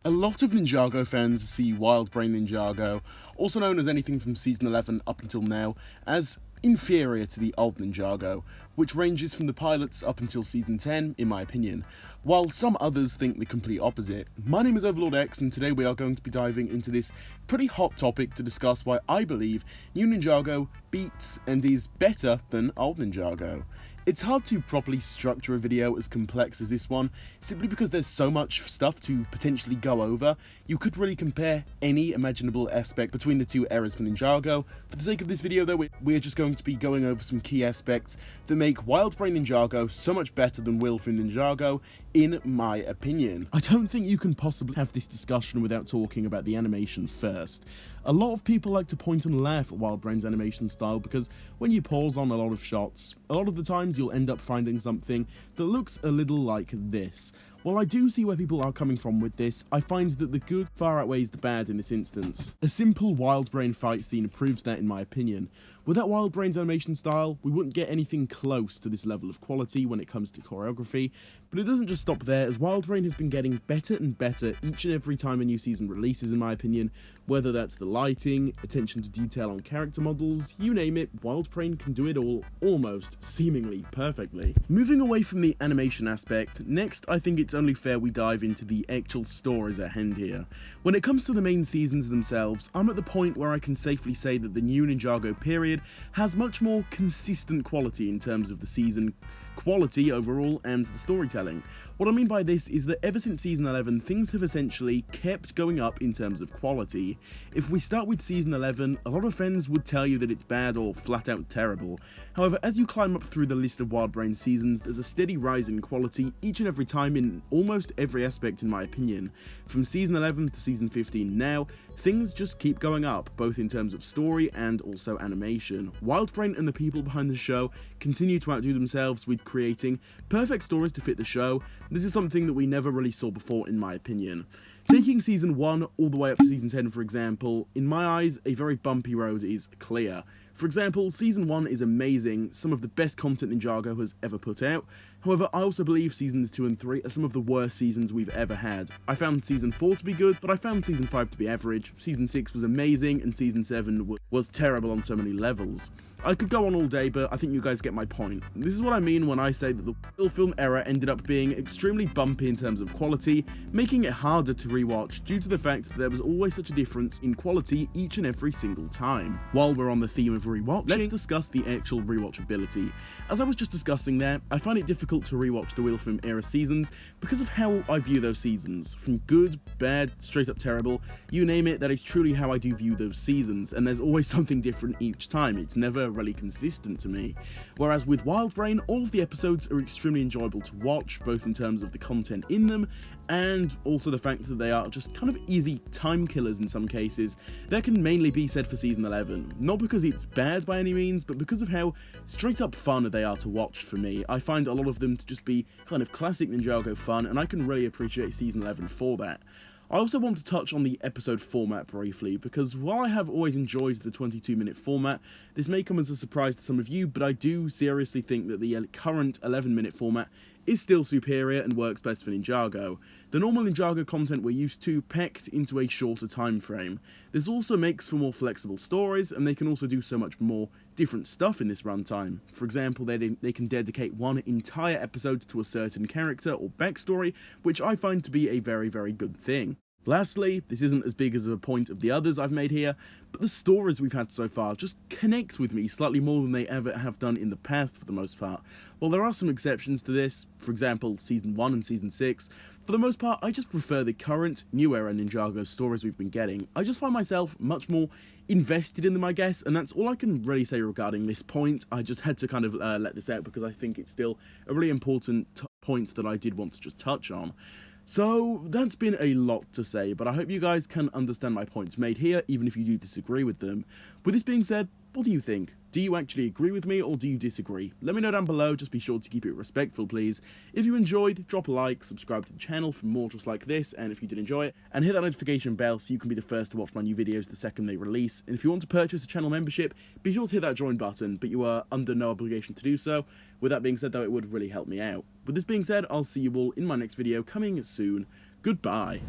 A lot of Ninjago fans see wildbrain Ninjago, also known as anything from Season 11 up until now, as inferior to the old Ninjago, which ranges from the pilots up until Season 10, in my opinion, while some others think the complete opposite. My name is Overlord X, and today we are going to be diving into this pretty hot topic to discuss why I believe new Ninjago beats and is better than old Ninjago. It's hard to properly structure a video as complex as this one, simply because there's so much stuff to potentially go over. You could really compare any imaginable aspect between the two eras for Ninjago. For the sake of this video though, we're just going to be going over some key aspects that make wildbrain Ninjago so much better than wilfilm Ninjago, in my opinion. I don't think you can possibly have this discussion without talking about the animation first. A lot of people like to point and laugh at wildbrain's animation style because when you pause on a lot of shots, a lot of the times you'll end up finding something that looks a little like this. While I do see where people are coming from with this, I find that the good far outweighs the bad in this instance. A simple wildbrain fight scene proves that in my opinion. Without wildbrain's animation style, we wouldn't get anything close to this level of quality when it comes to choreography, but it doesn't just stop there, as wildbrain has been getting better and better each and every time a new season releases, in my opinion. Whether that's the lighting, attention to detail on character models, you name it, wildbrain can do it all almost seemingly perfectly. Moving away from the animation aspect, next I think it's only fair we dive into the actual stories at hand here. When it comes to the main seasons themselves, I'm at the point where I can safely say that the new Ninjago period has much more consistent quality in terms of the season quality overall and the storytelling. What I mean by this is that ever since Season 11, things have essentially kept going up in terms of quality. If we start with Season 11, a lot of fans would tell you that it's bad or flat out terrible. However, as you climb up through the list of wildbrain seasons, there's a steady rise in quality each and every time in almost every aspect, in my opinion. From Season 11 to Season 15 now, things just keep going up, both in terms of story and also animation. Wildbrain and the people behind the show continue to outdo themselves with creating perfect stories to fit the show. This is something that we never really saw before, in my opinion. Taking Season 1 all the way up to Season 10, for example, in my eyes, a very bumpy road is clear. For example, Season 1 is amazing, some of the best content Ninjago has ever put out. However, I also believe Seasons 2 and 3 are some of the worst seasons we've ever had. I found Season 4 to be good, but I found Season 5 to be average. Season 6 was amazing, and Season 7 was terrible on so many levels. I could go on all day, but I think you guys get my point. This is what I mean when I say that the wilfilm era ended up being extremely bumpy in terms of quality, making it harder to rewatch due to the fact that there was always such a difference in quality each and every single time. While we're on the theme of rewatching, let's discuss the actual rewatchability. As I was just discussing there, I find it difficult to rewatch the wilfilm era seasons because of how I view those seasons. From good, bad, straight up terrible, you name it, that is truly how I do view those seasons, and there's always something different each time. It's never really consistent to me. Whereas with wildbrain, all of the episodes are extremely enjoyable to watch, both in terms of the content in them and also the fact that they are just kind of easy time killers in some cases. That can mainly be said for Season 11, not because it's bad by any means, but because of how straight up fun they are to watch for me. I find a lot of them to just be kind of classic Ninjago fun, and I can really appreciate Season 11 for that. I also want to touch on the episode format briefly, because while I have always enjoyed the 22-minute format, this may come as a surprise to some of you, but I do seriously think that the current 11-minute format is still superior and works best for Ninjago. The normal Ninjago content we're used to packed into a shorter time frame. This also makes for more flexible stories, and they can also do so much more different stuff in this runtime. For example, they can dedicate one entire episode to a certain character or backstory, which I find to be a very, very good thing. Lastly, this isn't as big as a point of the others I've made here, but the stories we've had so far just connect with me slightly more than they ever have done in the past for the most part. While there are some exceptions to this, for example Season 1 and Season 6, for the most part I just prefer the current, new era Ninjago stories we've been getting. I just find myself much more invested in them, I guess, and that's all I can really say regarding this point. I just had to kind of let this out because I think it's still a really important point that I did want to just touch on. So that's been a lot to say, but I hope you guys can understand my points made here, even if you do disagree with them. With this being said, what do you think? Do you actually agree with me or do you disagree? Let me know down below, just be sure to keep it respectful please. If you enjoyed, drop a like, subscribe to the channel for more just like this, and if you did enjoy it, and hit that notification bell so you can be the first to watch my new videos the second they release. And if you want to purchase a channel membership, be sure to hit that join button, but you are under no obligation to do so. With that being said though, it would really help me out. With this being said, I'll see you all in my next video coming soon. Goodbye.